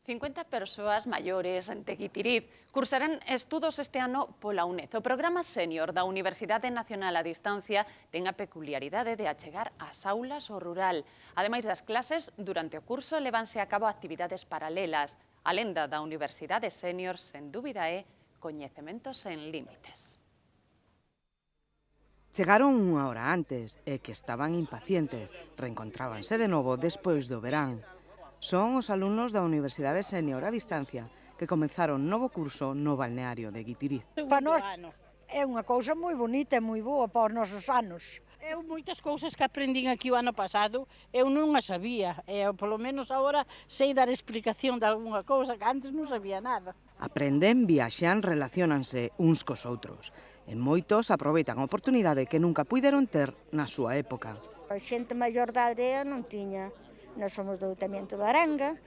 50 persoas maiores de Guitiriz cursarán estudos este ano pola UNED. O programa sénior da Universidade Nacional a Distancia ten a peculiaridade de achegar ás aulas ao rural. Ademais das clases, durante o curso levanse a cabo actividades paralelas. A lenda da Universidade Sénior, sen dúbida, é coñecementos sen límites. Chegaron unha hora antes e que estaban impacientes. Reencontrábanse de novo despois do verán. Son os alumnos da Universidade Sénior a Distancia que comenzaron novo curso no balneario de Guitiriz. Para nós é unha cousa moi bonita e moi boa para os nosos anos. Eu moitas cousas que aprendín aquí o ano pasado, eu non as sabía. E polo menos agora sei dar explicación de algunha cousa que antes non sabía nada. Aprenden, viaxan, relaciónanse uns cos outros. E moitos aproveitan a oportunidade que nunca puideron ter na súa época. A xente maior da aldea non tiña. Nós somos do Ayuntamiento de Aranga,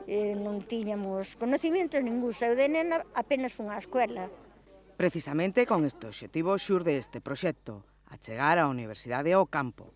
e non tiñamos conocimiento ningún. Eu de nena apenas fun á escuela. Precisamente con este obxectivo xurde este proxecto, achegar a Universidade ao campo.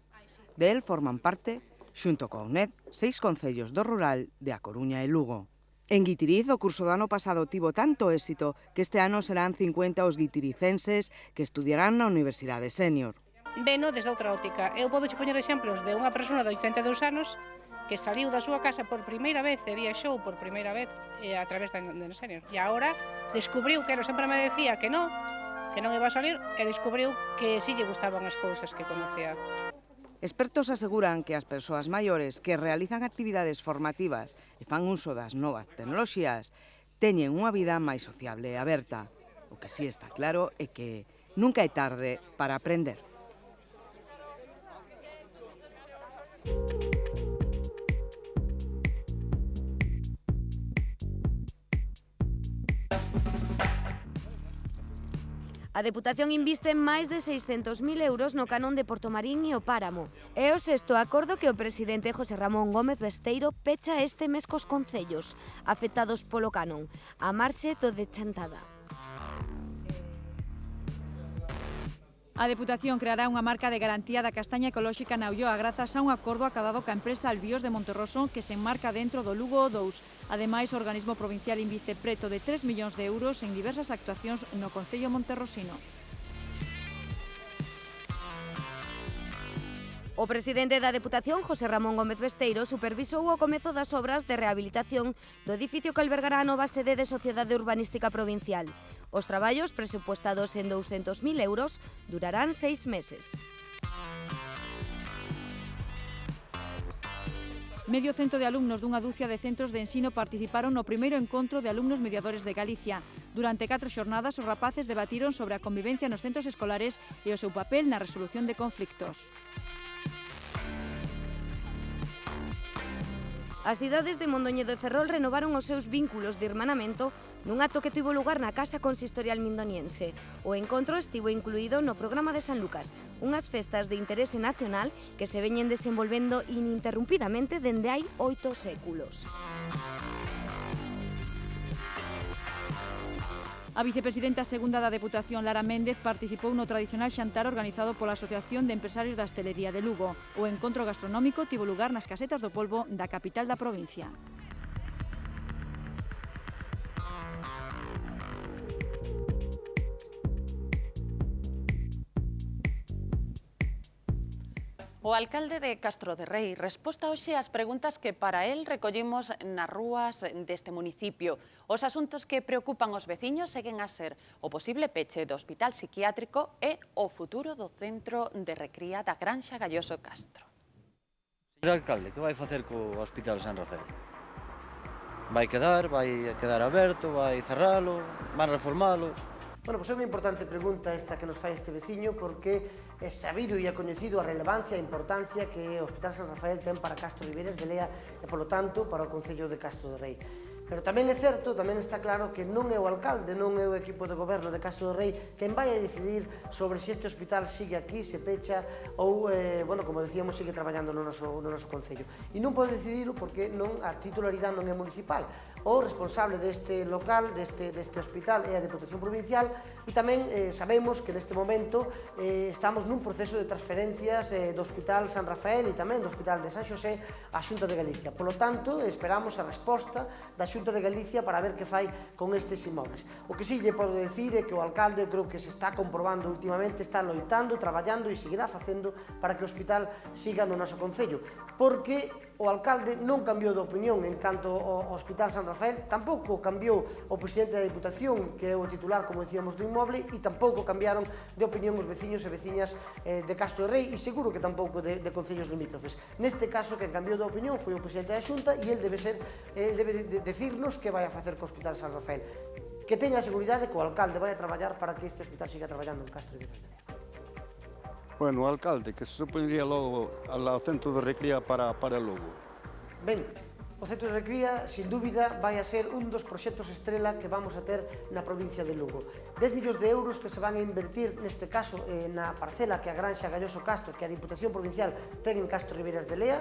Del forman parte, xunto coa UNED, 6 concellos do rural de A Coruña e Lugo. En Guitiriz, o curso do ano pasado tivo tanto éxito que este ano serán 50 os guitiricenses que estudiarán na Universidade Sénior. Veno desde outra óptica. Eu podo poñer exemplos de unha persona de 82 anos que saliu da súa casa por primeira vez e viaxou por primeira vez a través da Sénior. E agora descubriu que sempre me decía que non iba a salir, e descubriu que sí lle gustaban as cousas que conocía. Expertos aseguran que as persoas maiores que realizan actividades formativas e fan uso das novas tecnoloxías teñen unha vida máis sociable e aberta. O que sí está claro é que nunca é tarde para aprender. A Deputación inviste máis de 600.000 euros no canón de Portomarín e o Páramo. É o sexto acordo que o presidente José Ramón Gómez Besteiro pecha este mes cos concellos afectados polo canón, a marxe do de Chantada. A Deputación creará unha marca de garantía da castaña ecolóxica na Ulloa grazas a un acordo acabado ca empresa Albiós de Monterroso que se enmarca dentro do Lugo 2. Ademais, o organismo provincial inviste preto de 3 millóns de euros en diversas actuacións no concello monterrosino. O presidente da Deputación, José Ramón Gómez Besteiro, supervisou o comezo das obras de rehabilitación do edificio que albergará a nova sede de Sociedade Urbanística Provincial. Os traballos, presupuestados en 200.000 euros, durarán 6 meses. Medio cento de alumnos dunha dúcia de centros de ensino participaron no primeiro encontro de alumnos mediadores de Galicia. Durante 4 xornadas, os rapaces debatiron sobre a convivencia nos centros escolares e o seu papel na resolución de conflictos. As cidades de Mondoñedo e Ferrol renovaron os seus vínculos de hermanamento nun acto que tivo lugar na Casa Consistorial Mindoniense. O encontro estivo incluído no programa de San Lucas, unhas festas de interese nacional que se veñen desenvolvendo ininterrumpidamente dende hai 8 séculos. A vicepresidenta segunda da Deputación, Lara Méndez, participou no tradicional xantar organizado pola Asociación de Empresarios da Hostelería de Lugo. O encontro gastronómico tivo lugar nas Casetas do Polvo da capital da provincia. O alcalde de Castro de Rei resposta hoxe ás preguntas que para el recollimos nas rúas deste municipio. Os asuntos que preocupan os veciños seguen a ser o posible peche do hospital psiquiátrico e o futuro do centro de recría da Granxa Galloso Castro. Señor alcalde, que vai facer co hospital San Rafael? Vai quedar aberto, vai cerralo, vai reformalo? Bueno, pois é unha importante pregunta esta que nos fai este veciño porque é sabido e é coñecido a relevancia e a importancia que o Hospital San Rafael ten para Castro de Ibérez de Lea e, polo tanto, para o Concello de Castro de Rei. Pero tamén é certo, tamén está claro que non é o alcalde, non é o equipo de goberno de Castro de Rei quen vai a decidir sobre se este hospital sigue aquí, se pecha ou, bueno, como decíamos, sigue traballando no noso concello. E non pode decidirlo porque a titularidade non é municipal. o responsable deste local, deste hospital é a Deputación Provincial, e tamén sabemos que neste momento estamos nun proceso de transferencias do Hospital San Rafael e tamén do Hospital de San Xosé á Xunta de Galicia. Polo tanto, esperamos a resposta da Xunta de Galicia para ver que fai con estes inmobles. O que sí lle podo decir é que o alcalde, eu creo que se está comprobando últimamente, está loitando, traballando e seguirá facendo para que o hospital siga no noso concello, porque o alcalde non cambiou de opinión en canto ao Hospital San Rafael, tampouco cambiou o presidente da Diputación, que é o titular, como decíamos, do inmoble, e tampouco cambiaron de opinión os veciños e veciñas de Castro de Rei, e seguro que tampouco de concellos limítrofes. Neste caso, quen cambiou de opinión foi o presidente da Xunta, e el debe decirnos que vai a facer co Hospital San Rafael. Que teña a seguridade que o alcalde vai a traballar para que este hospital siga traballando en Castro de Rei. Bueno, o alcalde, que se supoñería logo ao centro de recría para Lugo. Ben, o centro de recría, sin dúbida, vai a ser un dos proxectos estrela que vamos a ter na provincia de Lugo. 10 millóns de euros que se van a invertir, neste caso, na parcela que a Granxa Galloso Castro, que a Diputación Provincial ten en Castro Ribeiras de Lea,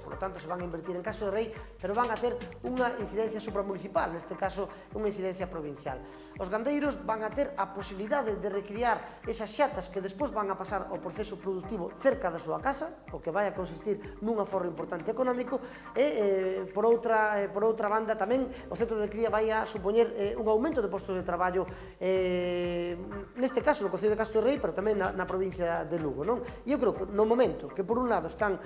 por lo tanto se van a invertir en Castro de Rei, pero van a ter unha incidencia supramunicipal, neste caso unha incidencia provincial. Os gandeiros van a ter a posibilidade de recriar esas xatas que despois van a pasar ao proceso productivo cerca da súa casa, o que vai a consistir nun aforro importante económico, e por outra banda tamén o centro de recría vai a supoñer un aumento de postos de traballo, neste caso no concello de Castro de Rei, pero tamén na provincia de Lugo. E eu creo que no momento que por un lado están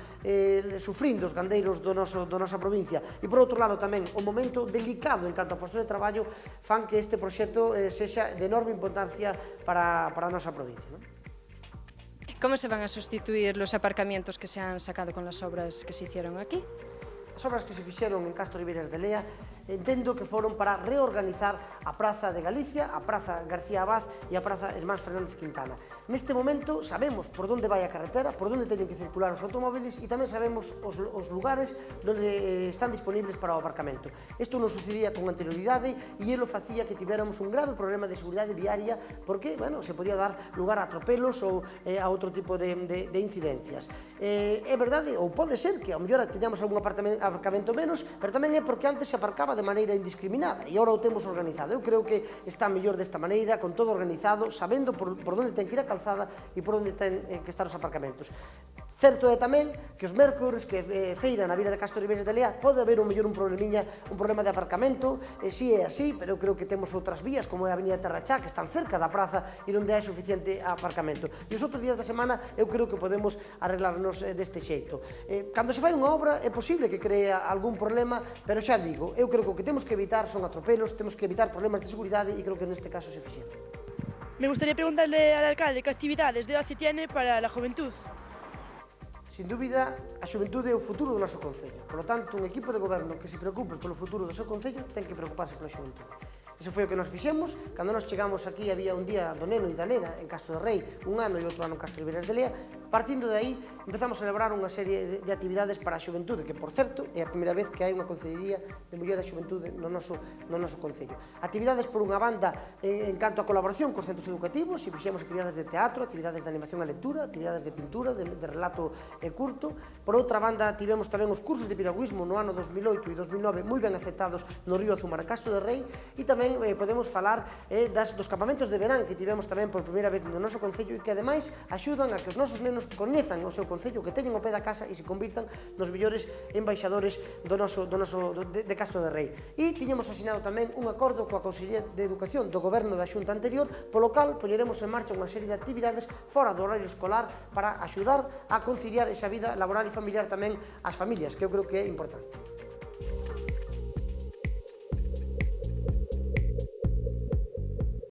sufrindo os gandeiros da nosa provincia e por outro lado tamén o momento delicado en canto a postos de traballo, fan que este proxecto sexa de enorme importancia para a nosa provincia. ¿Cómo se van a sustituir los aparcamientos que se han sacado con las obras que se hicieron aquí? As obras que se fixeron en Castro Ribeiras de Lea entendo que foron para reorganizar a Praza de Galicia, a Praza García Abad e a Praza Hermás Fernández Quintana. Neste momento sabemos por onde vai a carretera, por onde teñen que circular os automóviles e tamén sabemos os lugares onde están disponibles para o aparcamento. Isto non sucedía con anterioridade e elo facía que tivéramos un grave problema de seguridade viaria porque, se podía dar lugar a atropelos ou a outro tipo de incidencias. É verdade, ou pode ser que ao mellor teñamos algún aparcamento menos, pero tamén é porque antes se aparcaba de maneira indiscriminada e agora o temos organizado. Eu creo que está mellor desta maneira, con todo organizado, sabendo por onde ten que ir a calzada e por onde ten que estar os aparcamentos. Certo é tamén que os mércores que feira na vila de Castro Ribeiras de Lea pode haber un problema de aparcamento, si é así, pero eu creo que temos outras vías como é a avenida Terrachá, que están cerca da praza e onde hai suficiente aparcamento. E os outros días da semana eu creo que podemos arreglarnos deste xeito. Cando se fai unha obra é posible que crea algún problema, pero xa digo, eu creo que o que temos que evitar son atropelos, temos que evitar problemas de seguridade e creo que neste caso se fixeron. Me gustaría preguntarle al alcalde qué actividades de ocio tiene para la juventud. Sin dúbida, a xuventude é o futuro do noso concello. Por lo tanto, un equipo de goberno que se preocupe polo futuro do seu concello ten que preocuparse pola xuventude. Iso foi o que nos fixemos. Cando nos chegamos aquí había un día do neno e da nena en Castro de Rei, un ano e outro ano en Castro Ribeiras de Lea. Partindo de aí, empezamos a celebrar unha serie de actividades para a xuventude, que, por certo, é a primeira vez que hai unha concellería de muller e xuventude no noso concello. Actividades, por unha banda, en canto a colaboración cos centros educativos, e fixemos actividades de teatro, actividades de animación a lectura, actividades de pintura, de relato curto. Por outra banda, tivemos tamén os cursos de piragüismo no ano 2008 e 2009 moi ben aceptados no río Azumar en Castro de Rei, e tamén podemos falar dos campamentos de verán que tivemos tamén por primeira vez no noso concello e que ademais axudan a que os nosos nenos coñezan o seu concello, que teñen o pé da casa e se convirtan nos mellores embaixadores de Castro de Rei. E tiñamos asinado tamén un acordo coa Consellería de Educación do Goberno da Xunta anterior, polo cal poñeremos en marcha unha serie de actividades fora do horario escolar para axudar a conciliar esa vida laboral e familiar tamén ás familias, que eu creo que é importante.